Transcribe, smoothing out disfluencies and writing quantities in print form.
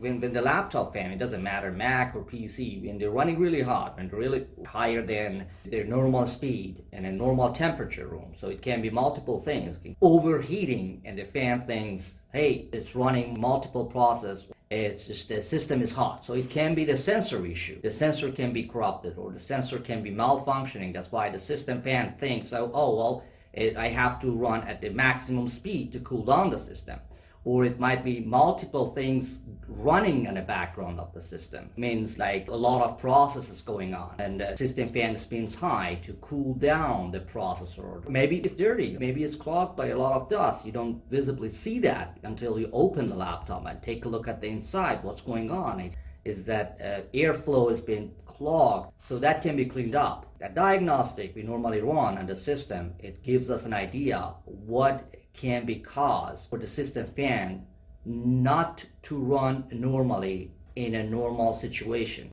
when the laptop fan, it doesn't matter Mac or PC, when they're running really hot, when they're really higher than their normal speed and a normal temperature room, so it can be multiple things. Overheating, and the fan thinks, hey, it's running multiple processes. It's just the system is hot. So it can be the sensor issue. The sensor can be corrupted, or the sensor can be malfunctioning. That's why the system fan thinks, oh well, I have to run at the maximum speed to cool down the system. Or it might be multiple things running in the background of the system. It means like a lot of processes going on, and the system fan spins high to cool down the processor. Maybe it's dirty, maybe it's clogged by a lot of dust. You don't visibly see that until you open the laptop and take a look at the inside. What's going on is that airflow has been clogged, so that can be cleaned up. That diagnostic we normally run on the system, it gives us an idea what can be caused for the system fan not to run normally in a normal situation.